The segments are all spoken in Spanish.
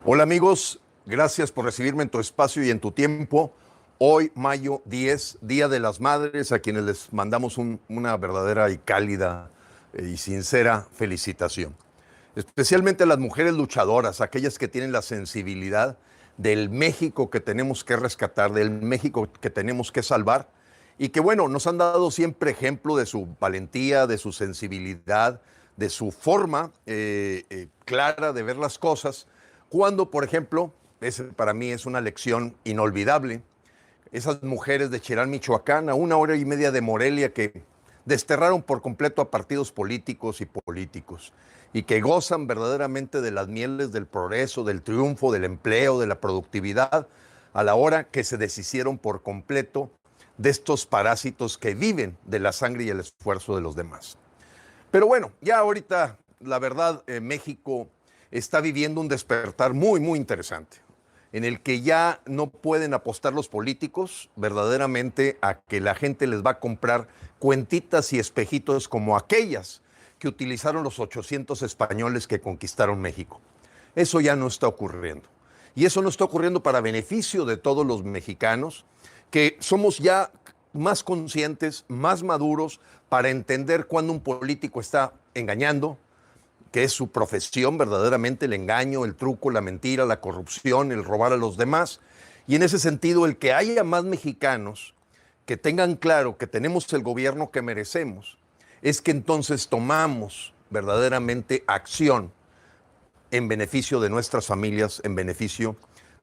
Hola amigos, gracias por recibirme en tu espacio y en tu tiempo. Hoy, mayo 10, Día de las Madres, a quienes les mandamos una verdadera y cálida y sincera felicitación. Especialmente a las mujeres luchadoras, aquellas que tienen la sensibilidad del México que tenemos que rescatar, del México que tenemos que salvar y que bueno, nos han dado siempre ejemplo de su valentía, de su sensibilidad, de su forma clara de ver las cosas, cuando, por ejemplo, para mí es una lección inolvidable, esas mujeres de Cherán, Michoacán, a 1 hora y media de Morelia, que desterraron por completo a partidos políticos y políticos y que gozan verdaderamente de las mieles del progreso, del triunfo, del empleo, de la productividad, a la hora que se deshicieron por completo de estos parásitos que viven de la sangre y el esfuerzo de los demás. Pero bueno, ya ahorita, la verdad, México está viviendo un despertar muy interesante, en el que ya no pueden apostar los políticos verdaderamente a que la gente les va a comprar cuentitas y espejitos como aquellas que utilizaron los 800 españoles que conquistaron México. Eso ya no está ocurriendo. Y eso no está ocurriendo para beneficio de todos los mexicanos, que somos ya más conscientes, más maduros para entender cuando un político está engañando, que es su profesión verdaderamente, el engaño, el truco, la mentira, la corrupción, el robar a los demás. Y en ese sentido, el que haya más mexicanos que tengan claro que tenemos el gobierno que merecemos, es que entonces tomamos verdaderamente acción en beneficio de nuestras familias, en beneficio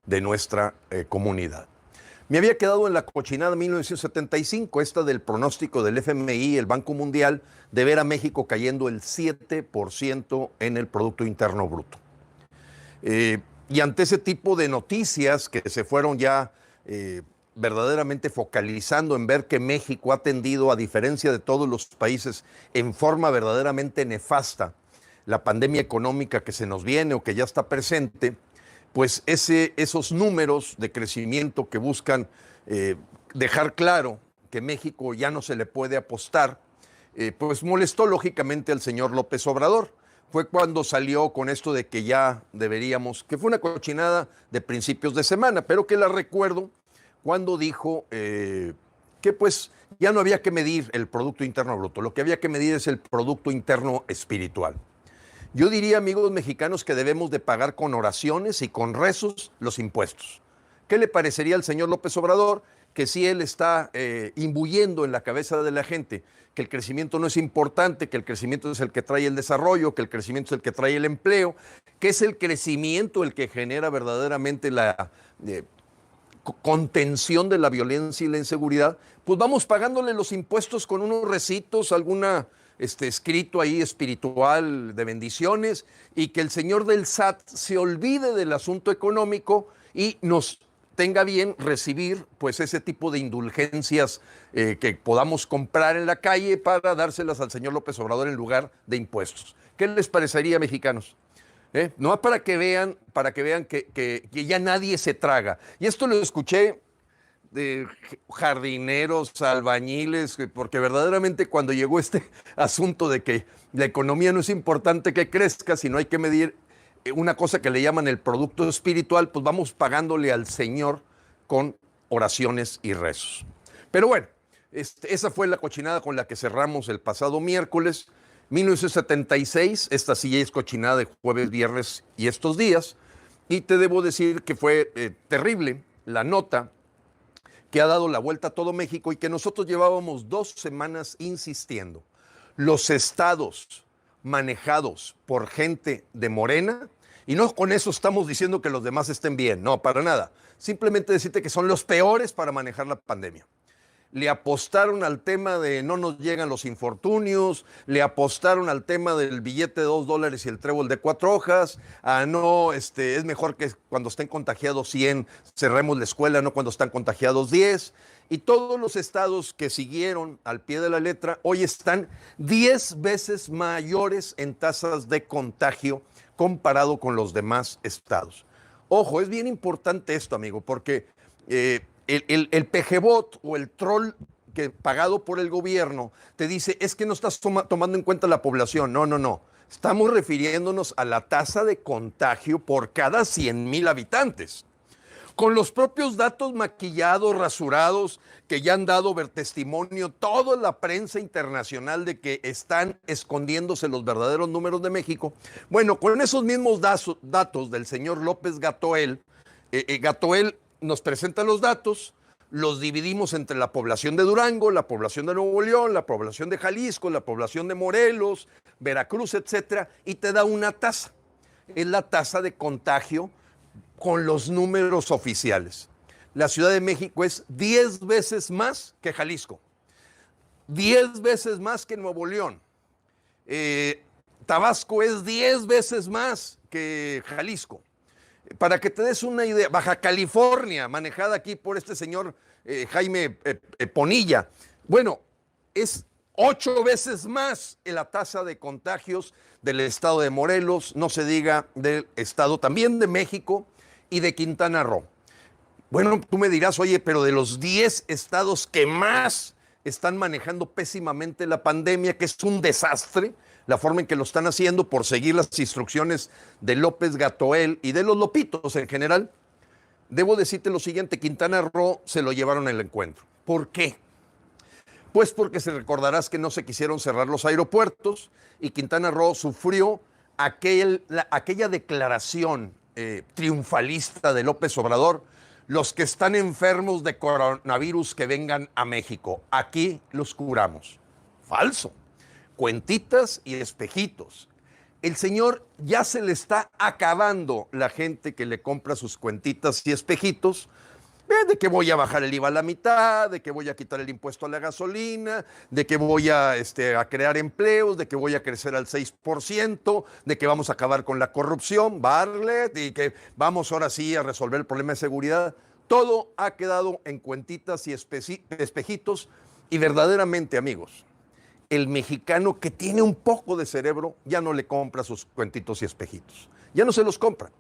de nuestra comunidad. Me había quedado en la cochinada 1975, esta del pronóstico del FMI, el Banco Mundial, de ver a México cayendo el 7% en el Producto Interno Bruto. Y ante ese tipo de noticias que se fueron ya verdaderamente focalizando en ver que México ha tendido, a diferencia de todos los países, en forma verdaderamente nefasta, la pandemia económica que se nos viene o que ya está presente, pues esos números de crecimiento que buscan dejar claro que México ya no se le puede apostar, pues molestó lógicamente al señor López Obrador. Fue cuando salió con esto de que ya deberíamos, que fue una cochinada de principios de semana, pero que la recuerdo cuando dijo que pues ya no había que medir el Producto Interno Bruto, lo que había que medir es el Producto Interno Espiritual. Yo diría, amigos mexicanos, que debemos de pagar con oraciones y con rezos los impuestos. ¿Qué le parecería al señor López Obrador que si él está imbuyendo en la cabeza de la gente que el crecimiento no es importante, que el crecimiento es el que trae el desarrollo, que el crecimiento es el que trae el empleo, que es el crecimiento el que genera verdaderamente la contención de la violencia y la inseguridad? Pues vamos pagándole los impuestos con unos recitos, alguna escrito ahí espiritual de bendiciones, y que el señor del SAT se olvide del asunto económico y nos tenga bien recibir pues ese tipo de indulgencias que podamos comprar en la calle para dárselas al señor López Obrador en lugar de impuestos. ¿Qué les parecería, mexicanos? No para que vean que ya nadie se traga. Y esto lo escuché de jardineros, albañiles, porque verdaderamente cuando llegó este asunto de que la economía no es importante que crezca, sino hay que medir una cosa que le llaman el producto espiritual, pues vamos pagándole al Señor con oraciones y rezos. Pero bueno, esa fue la cochinada con la que cerramos el pasado miércoles, 1976, esta sí es cochinada de jueves, viernes y estos días, y te debo decir que fue terrible la nota que ha dado la vuelta a todo México y que nosotros llevábamos 2 semanas insistiendo. Los estados manejados por gente de Morena, y no con eso estamos diciendo que los demás estén bien, no, para nada. Simplemente decirte que son los peores para manejar la pandemia. Le apostaron al tema de no nos llegan los infortunios, le apostaron al tema del billete de $2 y el trébol de 4 hojas, a no, es mejor que cuando estén contagiados 100 cerremos la escuela, no cuando están contagiados 10. Y todos los estados que siguieron al pie de la letra hoy están 10 veces mayores en tasas de contagio comparado con los demás estados. Ojo, es bien importante esto, amigo, porque el PGBot o el troll que pagado por el gobierno te dice es que no estás tomando en cuenta la población. No. Estamos refiriéndonos a la tasa de contagio por cada 100,000 habitantes. Con los propios datos maquillados, rasurados, que ya han dado ver testimonio toda la prensa internacional de que están escondiéndose los verdaderos números de México. Bueno, con esos mismos datos del señor López-Gatell, Gatell nos presenta los datos, los dividimos entre la población de Durango, la población de Nuevo León, la población de Jalisco, la población de Morelos, Veracruz, etcétera, y te da una tasa. Es la tasa de contagio con los números oficiales. La Ciudad de México es 10 veces más que Jalisco, 10 veces más que Nuevo León. Tabasco es 10 veces más que Jalisco. Para que te des una idea, Baja California, manejada aquí por este señor Jaime Bonilla, bueno, es 8 veces más en la tasa de contagios del estado de Morelos, no se diga del estado también de México y de Quintana Roo. Bueno, tú me dirás, oye, pero de los 10 estados que más están manejando pésimamente la pandemia, que es un desastre, la forma en que lo están haciendo por seguir las instrucciones de López-Gatell y de los lopitos en general, debo decirte lo siguiente, Quintana Roo se lo llevaron el encuentro. ¿Por qué? Pues porque se recordarás que no se quisieron cerrar los aeropuertos y Quintana Roo sufrió aquella declaración triunfalista de López Obrador: los que están enfermos de coronavirus que vengan a México, aquí los curamos. Falso. Cuentitas y espejitos. El señor ya se le está acabando la gente que le compra sus cuentitas y espejitos, de que voy a bajar el IVA a la mitad, de que voy a quitar el impuesto a la gasolina, de que voy a crear empleos, de que voy a crecer al 6%, de que vamos a acabar con la corrupción, Bartlett, y que vamos ahora sí a resolver el problema de seguridad. Todo ha quedado en cuentitas y espejitos, y verdaderamente, amigos, el mexicano que tiene un poco de cerebro ya no le compra sus cuentitos y espejitos, ya no se los compra.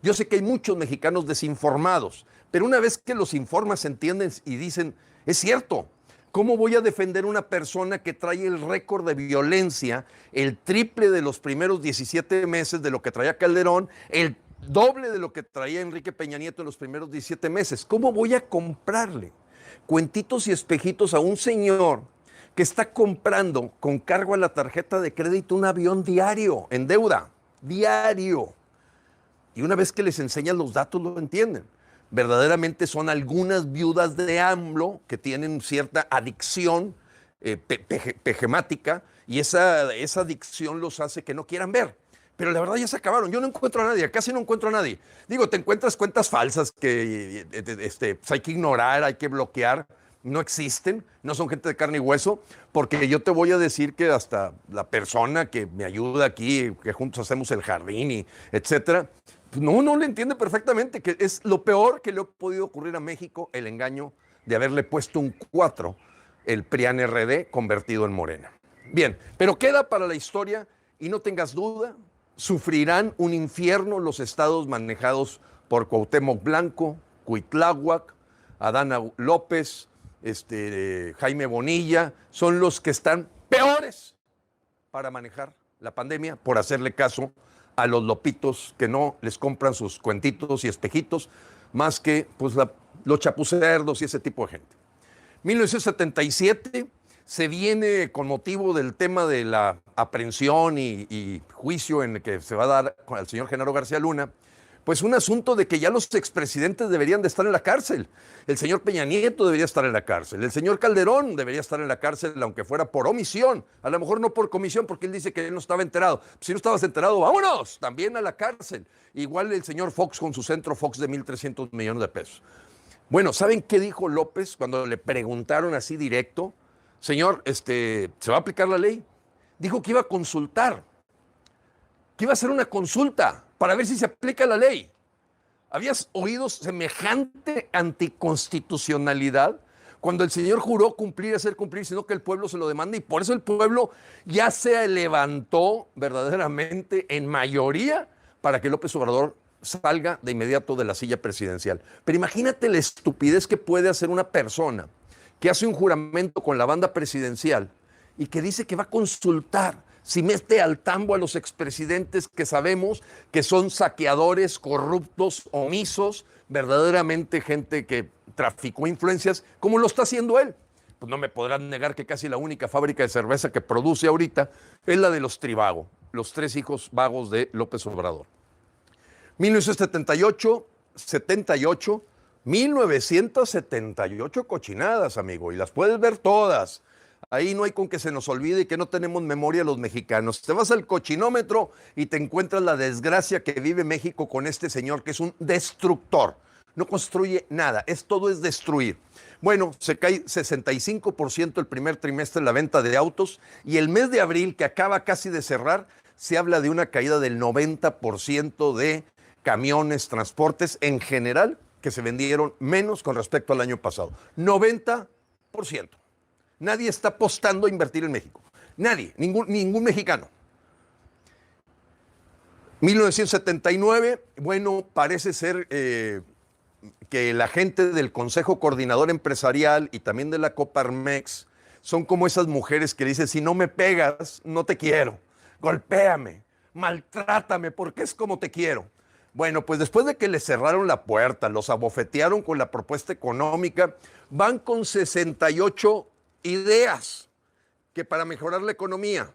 Yo sé que hay muchos mexicanos desinformados, pero una vez que los informas entienden y dicen, es cierto, ¿cómo voy a defender una persona que trae el récord de violencia, el triple de los primeros 17 meses de lo que traía Calderón, el doble de lo que traía Enrique Peña Nieto en los primeros 17 meses? ¿Cómo voy a comprarle cuentitos y espejitos a un señor que está comprando con cargo a la tarjeta de crédito un avión diario, en deuda, diario? Y una vez que les enseñan los datos lo entienden. Verdaderamente son algunas viudas de AMLO que tienen cierta adicción pejemática y esa adicción los hace que no quieran ver. Pero la verdad ya se acabaron. Yo no encuentro a nadie, casi no encuentro a nadie. Digo, te encuentras cuentas falsas que pues hay que ignorar, hay que bloquear. No existen, no son gente de carne y hueso, porque yo te voy a decir que hasta la persona que me ayuda aquí, que juntos hacemos el jardín y etcétera, no le entiende perfectamente, que es lo peor que le ha podido ocurrir a México, el engaño de haberle puesto un 4, el PRIAN-RD convertido en Morena. Bien, pero queda para la historia y no tengas duda, sufrirán un infierno los estados manejados por Cuauhtémoc Blanco, Cuitláhuac, Adán López, Jaime Bonilla, son los que están peores para manejar la pandemia por hacerle caso a los lopitos que no les compran sus cuentitos y espejitos, más que pues, los chapucerdos y ese tipo de gente. 1977 se viene con motivo del tema de la aprehensión y juicio en el que se va a dar al señor Genaro García Luna, pues un asunto de que ya los expresidentes deberían de estar en la cárcel. El señor Peña Nieto debería estar en la cárcel. El señor Calderón debería estar en la cárcel, aunque fuera por omisión. A lo mejor no por comisión, porque él dice que él no estaba enterado. Si no estabas enterado, vámonos, también a la cárcel. Igual el señor Fox con su centro Fox de 1,300 millones de pesos. Bueno, ¿saben qué dijo López cuando le preguntaron así directo? Señor, ¿se va a aplicar la ley? Dijo que iba a consultar, que iba a hacer una consulta para ver si se aplica la ley. ¿Habías oído semejante anticonstitucionalidad? Cuando el señor juró cumplir, hacer cumplir, sino que el pueblo se lo demanda, y por eso el pueblo ya se levantó verdaderamente en mayoría para que López Obrador salga de inmediato de la silla presidencial. Pero imagínate la estupidez que puede hacer una persona que hace un juramento con la banda presidencial y que dice que va a consultar si mete al tambo a los expresidentes que sabemos que son saqueadores, corruptos, omisos, verdaderamente gente que traficó influencias, como lo está haciendo él. Pues no me podrán negar que casi la única fábrica de cerveza que produce ahorita es la de los Trivago, los tres hijos vagos de López Obrador. 1978, 1978 cochinadas, amigo, y las puedes ver todas. Ahí no hay con que se nos olvide que no tenemos memoria los mexicanos. Te vas al cochinómetro y te encuentras la desgracia que vive México con este señor que es un destructor. No construye nada, todo es destruir. Bueno, se cae 65% el primer trimestre en la venta de autos y el mes de abril, que acaba casi de cerrar, se habla de una caída del 90% de camiones, transportes en general, que se vendieron menos con respecto al año pasado. 90%. Nadie está apostando a invertir en México. Nadie, ningún mexicano. 1979, bueno, parece ser que la gente del Consejo Coordinador Empresarial y también de la Coparmex son como esas mujeres que dicen, si no me pegas, no te quiero. Golpéame, maltrátame, porque es como te quiero. Bueno, pues después de que les cerraron la puerta, los abofetearon con la propuesta económica, van con 68 ideas que para mejorar la economía.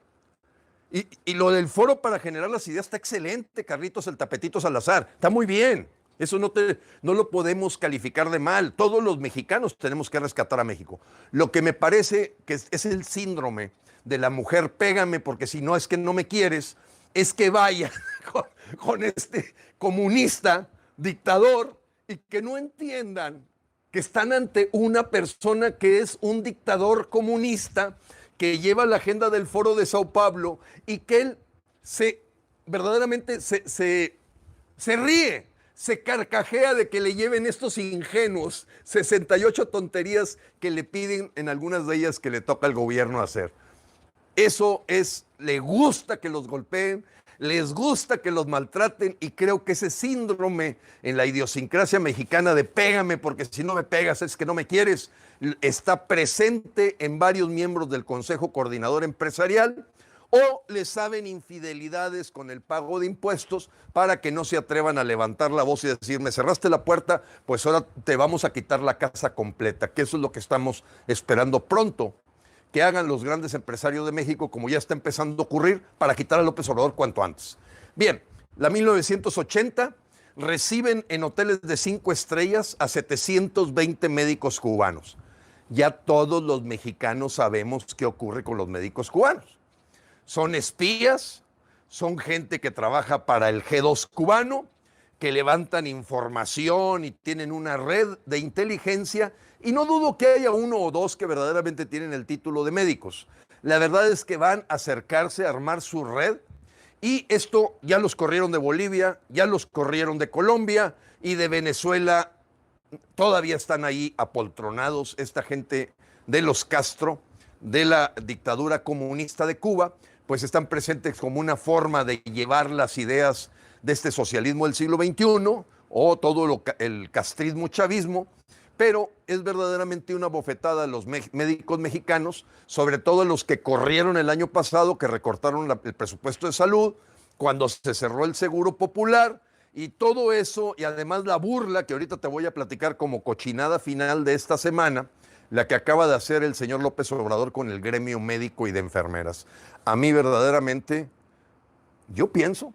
Y lo del foro para generar las ideas está excelente, Carlitos el Tapetito Salazar, está muy bien. Eso no lo podemos calificar de mal. Todos los mexicanos tenemos que rescatar a México. Lo que me parece que es el síndrome de la mujer, pégame porque si no es que no me quieres, es que vaya con este comunista, dictador, y que no entiendan que están ante una persona que es un dictador comunista que lleva la agenda del Foro de Sao Paulo y que él verdaderamente se ríe, se carcajea de que le lleven estos ingenuos 68 tonterías que le piden en algunas de ellas que le toca al gobierno hacer. Eso le gusta que los golpeen, les gusta que los maltraten y creo que ese síndrome en la idiosincrasia mexicana de pégame porque si no me pegas es que no me quieres, está presente en varios miembros del Consejo Coordinador Empresarial o les saben infidelidades con el pago de impuestos para que no se atrevan a levantar la voz y decir, me cerraste la puerta, pues ahora te vamos a quitar la casa completa, que eso es lo que estamos esperando pronto que hagan los grandes empresarios de México, como ya está empezando a ocurrir, para quitar a López Obrador cuanto antes. Bien, la 1980 reciben en hoteles de 5 estrellas a 720 médicos cubanos. Ya todos los mexicanos sabemos qué ocurre con los médicos cubanos. Son espías, son gente que trabaja para el G2 cubano, que levantan información y tienen una red de inteligencia, y no dudo que haya uno o dos que verdaderamente tienen el título de médicos. La verdad es que van a acercarse a armar su red, y esto ya los corrieron de Bolivia, ya los corrieron de Colombia, y de Venezuela todavía están ahí apoltronados esta gente de los Castro, de la dictadura comunista de Cuba, pues están presentes como una forma de llevar las ideas de este socialismo del siglo XXI o todo el castrismo chavismo, pero es verdaderamente una bofetada a los médicos mexicanos, sobre todo a los que corrieron el año pasado, que recortaron el presupuesto de salud, cuando se cerró el Seguro Popular, y todo eso, y además la burla, que ahorita te voy a platicar como cochinada final de esta semana, la que acaba de hacer el señor López Obrador con el gremio médico y de enfermeras. A mí verdaderamente, yo pienso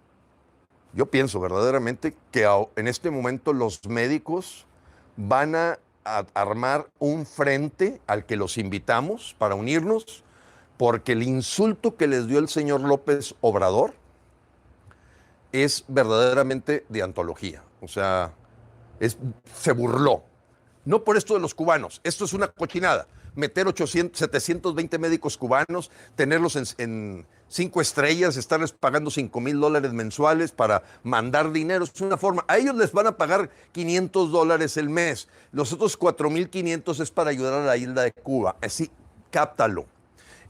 verdaderamente que en este momento los médicos van a armar un frente al que los invitamos para unirnos, porque el insulto que les dio el señor López Obrador es verdaderamente de antología. O sea, se burló. No por esto de los cubanos, esto es una cochinada. Meter 720 médicos cubanos, tenerlos en 5 estrellas, estarles pagando $5,000 mensuales para mandar dinero, es una forma. A ellos les van a pagar $500 el mes. Los otros 4,500 es para ayudar a la isla de Cuba. Así, cáptalo.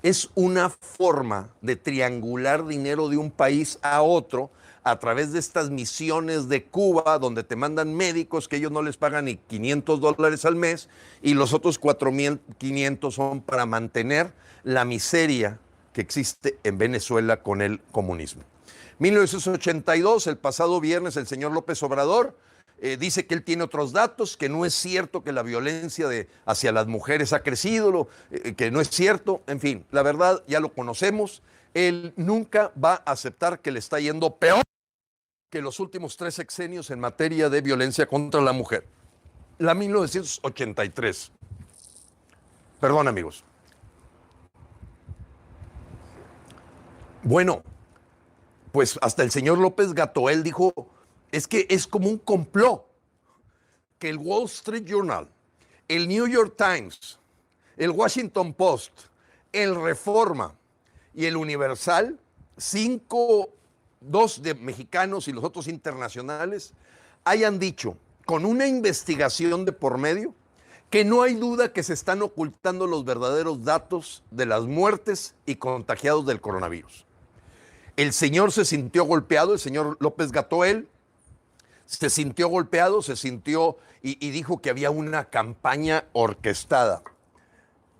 Es una forma de triangular dinero de un país a otro a través de estas misiones de Cuba, donde te mandan médicos que ellos no les pagan ni $500 al mes, y los otros 4,500 son para mantener la miseria que existe en Venezuela con el comunismo. 1982, el pasado viernes, el señor López Obrador dice que él tiene otros datos, que no es cierto que la violencia hacia las mujeres ha crecido, que no es cierto. En fin, la verdad ya lo conocemos. Él nunca va a aceptar que le está yendo peor que los últimos 3 sexenios en materia de violencia contra la mujer. La 1983. Perdón, amigos. Bueno, pues hasta el señor López Gattoel dijo, es que es como un complot que el Wall Street Journal, el New York Times, el Washington Post, el Reforma y el Universal, 2 de mexicanos y los otros internacionales, hayan dicho, con una investigación de por medio, que no hay duda que se están ocultando los verdaderos datos de las muertes y contagiados del coronavirus. El señor se sintió golpeado, el señor López Gattoel se sintió golpeado, y dijo que había una campaña orquestada.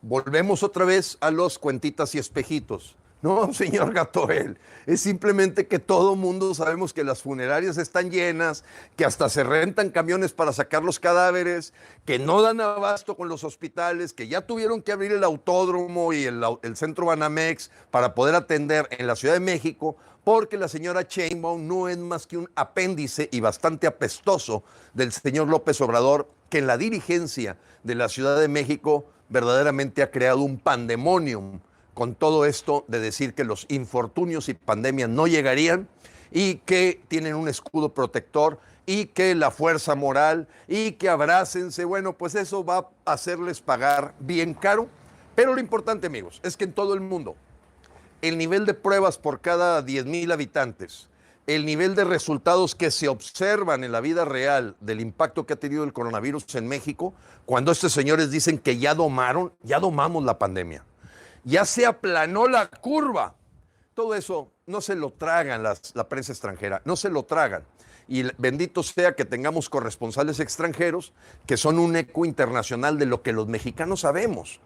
Volvemos otra vez a los cuentitas y espejitos. No, señor Gattoel, es simplemente que todo mundo sabemos que las funerarias están llenas, que hasta se rentan camiones para sacar los cadáveres, que no dan abasto con los hospitales, que ya tuvieron que abrir el autódromo y el centro Banamex para poder atender en la Ciudad de México, porque la señora Sheinbaum no es más que un apéndice y bastante apestoso del señor López Obrador, que en la dirigencia de la Ciudad de México verdaderamente ha creado un pandemonium con todo esto de decir que los infortunios y pandemias no llegarían y que tienen un escudo protector y que la fuerza moral y que abrácense. Bueno, pues eso va a hacerles pagar bien caro. Pero lo importante, amigos, es que en todo el mundo el nivel de pruebas por cada 10,000 habitantes, el nivel de resultados que se observan en la vida real del impacto que ha tenido el coronavirus en México, cuando estos señores dicen que ya domamos la pandemia, ya se aplanó la curva. Todo eso no se lo tragan la prensa extranjera, no se lo tragan. Y bendito sea que tengamos corresponsales extranjeros que son un eco internacional de lo que los mexicanos sabemos.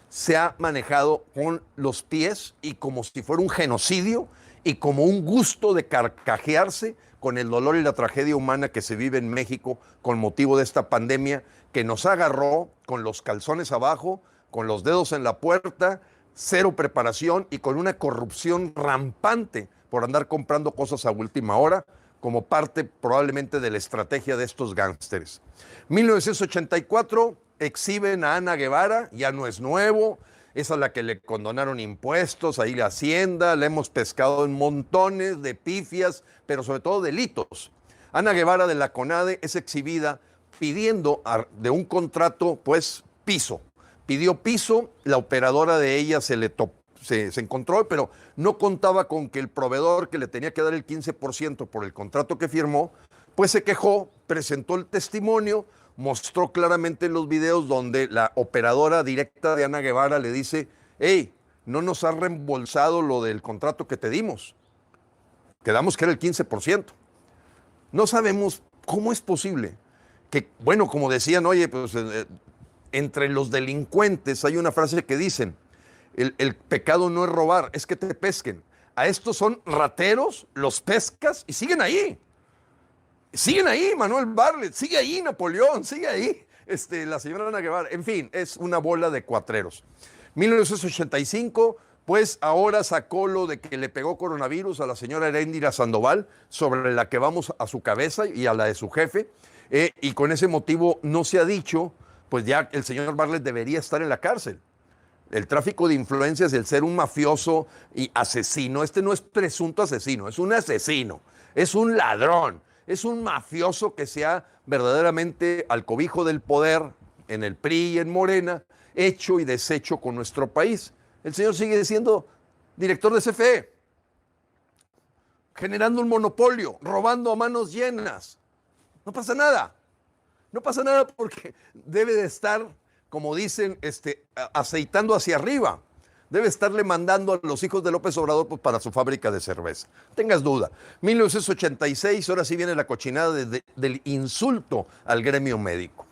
Se ha manejado con los pies y como si fuera un genocidio y como un gusto de carcajearse con el dolor y la tragedia humana que se vive en México con motivo de esta pandemia que nos agarró con los calzones abajo, con los dedos en la puerta, cero preparación y con una corrupción rampante por andar comprando cosas a última hora como parte probablemente de la estrategia de estos gángsteres. 1984 exhiben a Ana Guevara, ya no es nuevo, es a la que le condonaron impuestos, ahí la Hacienda, la hemos pescado en montones de pifias, pero sobre todo delitos. Ana Guevara de la CONADE es exhibida pidiendo de un contrato, pues, piso. Pidió piso, la operadora de ella se encontró, pero no contaba con que el proveedor que le tenía que dar el 15% por el contrato que firmó, pues se quejó, presentó el testimonio, mostró claramente en los videos donde la operadora directa de Ana Guevara le dice, hey, no nos has reembolsado lo del contrato que te dimos. Quedamos que era el 15%. No sabemos cómo es posible que, bueno, como decían, oye, pues entre los delincuentes hay una frase que dicen, el pecado no es robar, es que te pesquen. A estos son rateros, los pescas y siguen ahí. Siguen ahí, Manuel Bartlett, sigue ahí Napoleón, sigue ahí la señora Ana Guevara. En fin, es una bola de cuatreros. 1985, pues ahora sacó lo de que le pegó coronavirus a la señora Heréndira Sandoval, sobre la que vamos a su cabeza y a la de su jefe, y con ese motivo no se ha dicho, pues ya el señor Bartlett debería estar en la cárcel. El tráfico de influencias, el ser un mafioso y asesino, no es presunto asesino, es un asesino, es un ladrón, es un mafioso que se ha verdaderamente al cobijo del poder en el PRI y en Morena, hecho y deshecho con nuestro país. El señor sigue siendo director de CFE, generando un monopolio, robando a manos llenas. No pasa nada. No pasa nada porque debe de estar, como dicen, aceitando hacia arriba. Debe estarle mandando a los hijos de López Obrador pues, para su fábrica de cerveza. Tengas duda. 1986, ahora sí viene la cochinada del insulto al gremio médico.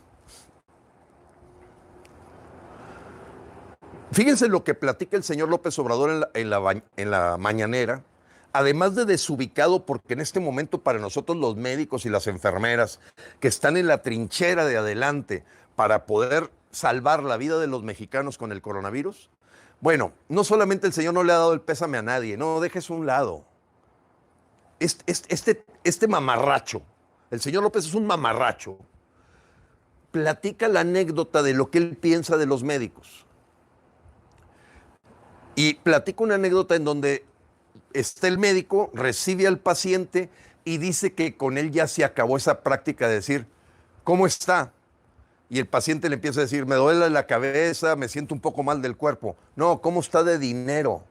Fíjense lo que platica el señor López Obrador en la mañanera, además de desubicado, porque en este momento para nosotros los médicos y las enfermeras que están en la trinchera de adelante para poder salvar la vida de los mexicanos con el coronavirus, bueno, no solamente el señor no le ha dado el pésame a nadie, no, dejes un lado. Este mamarracho, el señor López es un mamarracho, platica la anécdota de lo que él piensa de los médicos. Y platica una anécdota en donde está el médico, recibe al paciente y dice que con él ya se acabó esa práctica de decir, ¿cómo está? Y el paciente le empieza a decir, me duele la cabeza, me siento un poco mal del cuerpo. No, ¿cómo está de dinero?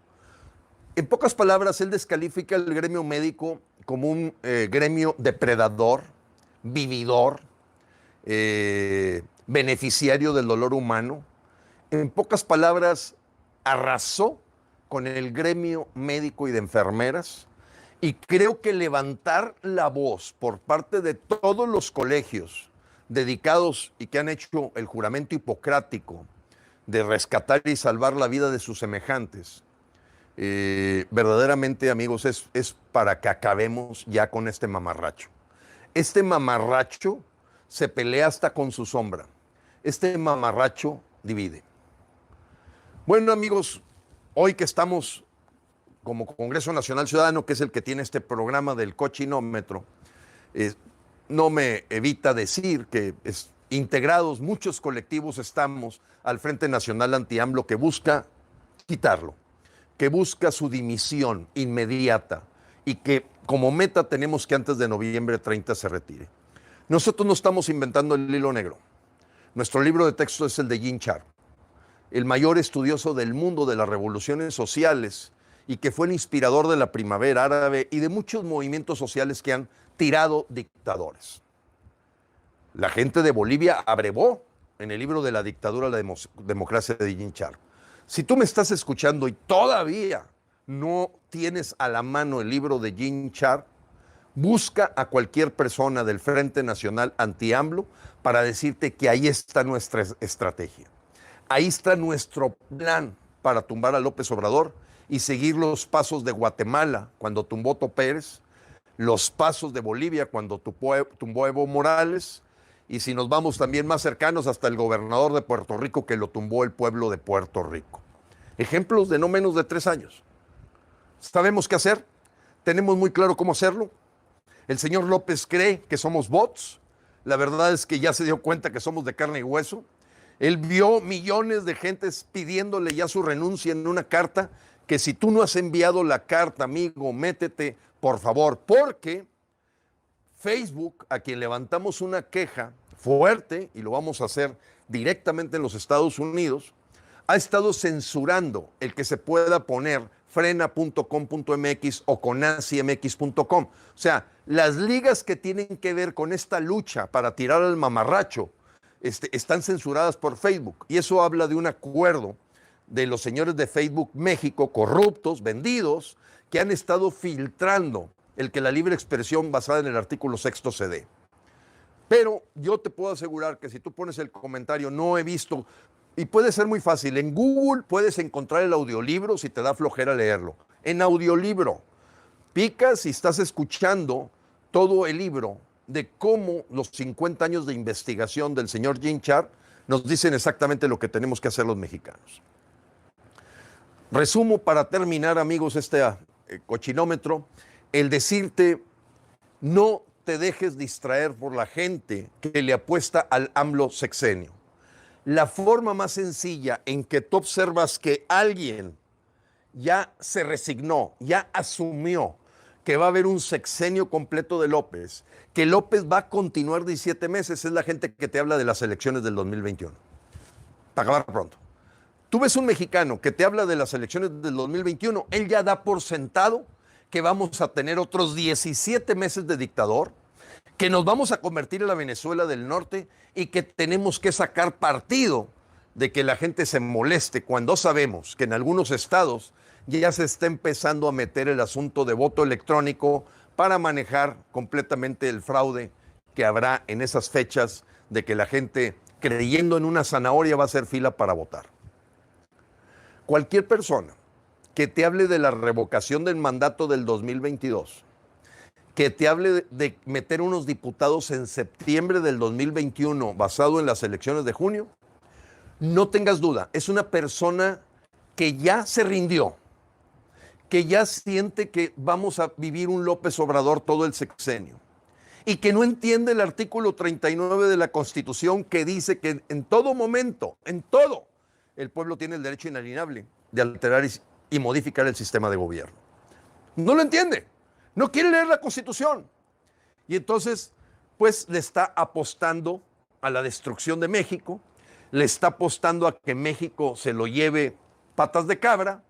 En pocas palabras, él descalifica el gremio médico como un gremio depredador, vividor, beneficiario del dolor humano. En pocas palabras, arrasó con el gremio médico y de enfermeras, y creo que levantar la voz por parte de todos los colegios dedicados y que han hecho el juramento hipocrático de rescatar y salvar la vida de sus semejantes, verdaderamente, amigos, es para que acabemos ya con este mamarracho. Este mamarracho se pelea hasta con su sombra. Este mamarracho divide. Bueno, amigos, hoy que estamos como Congreso Nacional Ciudadano, que es el que tiene este programa del cochinómetro, no me evita decir que integrados muchos colectivos estamos al Frente Nacional Anti-AMLO, que busca quitarlo, que busca su dimisión inmediata y que como meta tenemos que antes de noviembre 30 se retire. Nosotros no estamos inventando el hilo negro. Nuestro libro de texto es el de Jean Charles, el mayor estudioso del mundo de las revoluciones sociales y que fue el inspirador de la primavera árabe y de muchos movimientos sociales que han tirado dictadores. La gente de Bolivia abrevó en el libro de la dictadura la democracia de Jean Charles. Si tú me estás escuchando y todavía no tienes a la mano el libro de Jean Charles, busca a cualquier persona del Frente Nacional Anti-AMLO para decirte que ahí está nuestra estrategia. Ahí está nuestro plan para tumbar a López Obrador y seguir los pasos de Guatemala cuando tumbó Otto Pérez, los pasos de Bolivia cuando tumbó Evo Morales, y si nos vamos también más cercanos, hasta el gobernador de Puerto Rico que lo tumbó el pueblo de Puerto Rico. Ejemplos de no menos de 3 años. ¿Sabemos qué hacer? ¿Tenemos muy claro cómo hacerlo? El señor López cree que somos bots. La verdad es que ya se dio cuenta que somos de carne y hueso. Él vio millones de gentes pidiéndole ya su renuncia en una carta, que si tú no has enviado la carta, amigo, métete, por favor, porque Facebook, a quien levantamos una queja fuerte, y lo vamos a hacer directamente en los Estados Unidos, ha estado censurando el que se pueda poner frena.com.mx o conacimx.com. O sea, las ligas que tienen que ver con esta lucha para tirar al mamarracho están censuradas por Facebook. Y eso habla de un acuerdo de los señores de Facebook México, corruptos, vendidos, que han estado filtrando el que la libre expresión basada en el artículo 6º se dé. Pero yo te puedo asegurar que si tú pones el comentario, no he visto, y puede ser muy fácil, en Google puedes encontrar el audiolibro si te da flojera leerlo. En audiolibro, picas y estás escuchando todo el libro de cómo los 50 años de investigación del señor Jean Charles nos dicen exactamente lo que tenemos que hacer los mexicanos. Resumo para terminar, amigos, este cochinómetro, el decirte, no te dejes distraer por la gente que le apuesta al AMLO sexenio. La forma más sencilla en que tú observas que alguien ya se resignó, ya asumió que va a haber un sexenio completo de López, que López va a continuar 17 meses, es la gente que te habla de las elecciones del 2021. Para acabar pronto. Tú ves un mexicano que te habla de las elecciones del 2021, él ya da por sentado que vamos a tener otros 17 meses de dictador, que nos vamos a convertir en la Venezuela del Norte y que tenemos que sacar partido de que la gente se moleste cuando sabemos que en algunos estados ya se está empezando a meter el asunto de voto electrónico para manejar completamente el fraude que habrá en esas fechas de que la gente, creyendo en una zanahoria, va a hacer fila para votar. Cualquier persona que te hable de la revocación del mandato del 2022, que te hable de meter unos diputados en septiembre del 2021 basado en las elecciones de junio, no tengas duda, es una persona que ya se rindió, que ya siente que vamos a vivir un López Obrador todo el sexenio y que no entiende el artículo 39 de la Constitución que dice que en todo momento, en todo, el pueblo tiene el derecho inalienable de alterar y modificar el sistema de gobierno. No lo entiende, no quiere leer la Constitución. Y entonces, pues le está apostando a la destrucción de México, le está apostando a que México se lo lleve patas de cabra,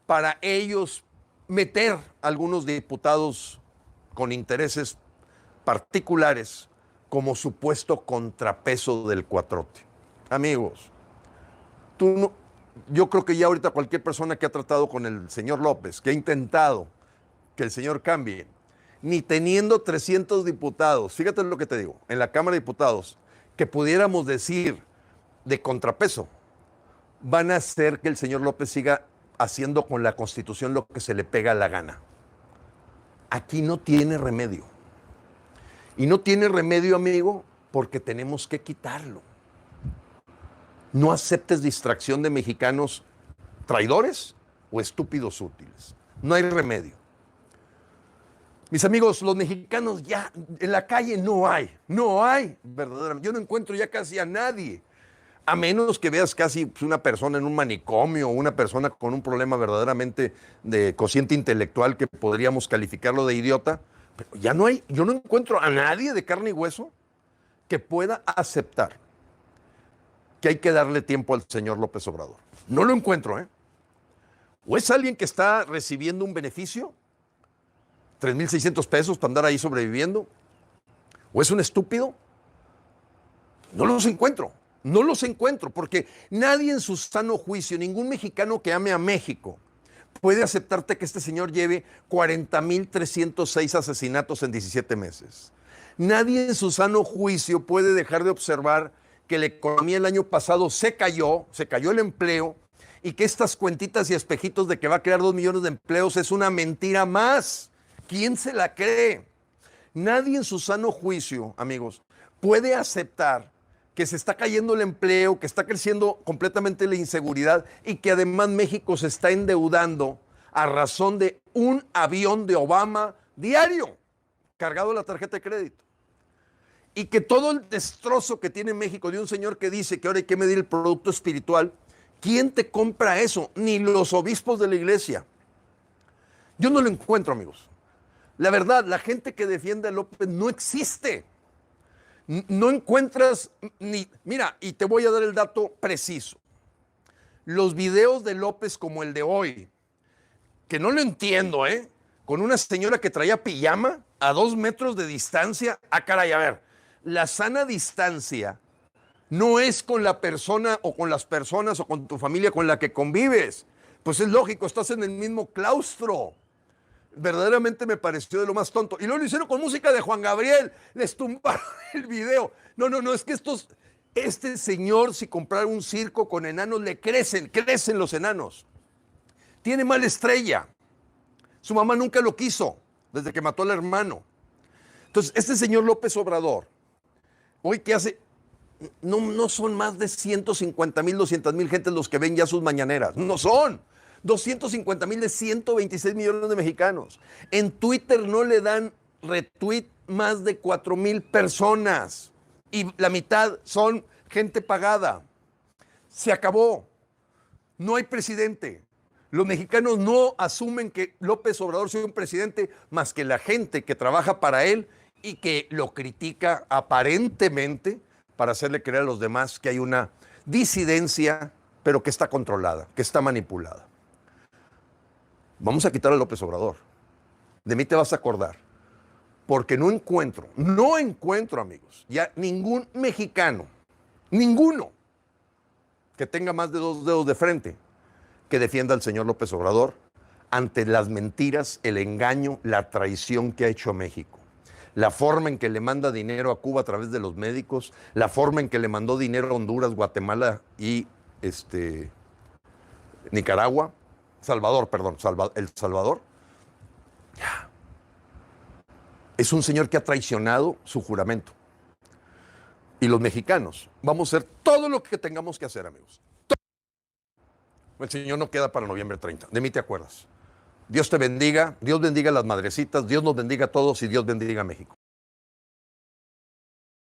para ellos meter a algunos diputados con intereses particulares como supuesto contrapeso del cuatrote. Amigos, yo creo que ya ahorita cualquier persona que ha tratado con el señor López, que ha intentado que el señor cambie, ni teniendo 300 diputados, fíjate lo que te digo, en la Cámara de Diputados, que pudiéramos decir de contrapeso, van a hacer que el señor López siga haciendo con la Constitución lo que se le pega la gana. Aquí no tiene remedio. Y no tiene remedio, amigo, porque tenemos que quitarlo. No aceptes distracción de mexicanos traidores o estúpidos útiles. No hay remedio. Mis amigos, los mexicanos ya en la calle no hay, verdaderamente. Yo no encuentro ya casi a nadie, a menos que veas casi una persona en un manicomio o una persona con un problema verdaderamente de cociente intelectual que podríamos calificarlo de idiota. Pero ya no hay, yo no encuentro a nadie de carne y hueso que pueda aceptar que hay que darle tiempo al señor López Obrador. No lo encuentro, ¿eh? O es alguien que está recibiendo un beneficio, 3,600 pesos para andar ahí sobreviviendo, o es un estúpido. No los encuentro, porque nadie en su sano juicio, ningún mexicano que ame a México, puede aceptarte que este señor lleve 40,306 asesinatos en 17 meses. Nadie en su sano juicio puede dejar de observar que la economía el año pasado se cayó el empleo, y que estas cuentitas y espejitos de que va a crear 2 millones de empleos es una mentira más. ¿Quién se la cree? Nadie en su sano juicio, amigos, puede aceptar que se está cayendo el empleo, que está creciendo completamente la inseguridad y que además México se está endeudando a razón de un avión de Obama diario cargado a la tarjeta de crédito. Y que todo el destrozo que tiene México de un señor que dice que ahora hay que medir el producto espiritual, ¿quién te compra eso? Ni los obispos de la iglesia. Yo no lo encuentro, amigos. La verdad, la gente que defiende a López no existe. No encuentras ni... Mira, y te voy a dar el dato preciso. Los videos de López como el de hoy, que no lo entiendo, con una señora que traía pijama a 2 metros de distancia. Ah, caray, a ver, la sana distancia no es con la persona o con las personas o con tu familia con la que convives. Pues es lógico, estás en el mismo claustro. Verdaderamente me pareció de lo más tonto. Y luego lo hicieron con música de Juan Gabriel. Les tumbaron el video. No, es que este señor, si comprara un circo con enanos, le crecen los enanos. Tiene mala estrella. Su mamá nunca lo quiso, desde que mató al hermano. Entonces, este señor López Obrador, hoy que hace, no son más de 150,000, 200,000 gentes los que ven ya sus mañaneras. No son. 250,000 de 126 millones de mexicanos. En Twitter no le dan retweet más de 4,000 personas. Y la mitad son gente pagada. Se acabó. No hay presidente. Los mexicanos no asumen que López Obrador sea un presidente más que la gente que trabaja para él y que lo critica aparentemente para hacerle creer a los demás que hay una disidencia, pero que está controlada, que está manipulada. Vamos a quitar a López Obrador. De mí te vas a acordar. Porque no encuentro, amigos, ya ningún mexicano, ninguno, que tenga más de 2 dedos de frente, que defienda al señor López Obrador ante las mentiras, el engaño, la traición que ha hecho a México. La forma en que le manda dinero a Cuba a través de los médicos, la forma en que le mandó dinero a Honduras, Guatemala y Nicaragua, Salvador, perdón, El Salvador, es un señor que ha traicionado su juramento. Y los mexicanos vamos a hacer todo lo que tengamos que hacer, amigos. El señor no queda para noviembre 30. De mí te acuerdas. Dios te bendiga, Dios bendiga a las madrecitas, Dios nos bendiga a todos y Dios bendiga a México.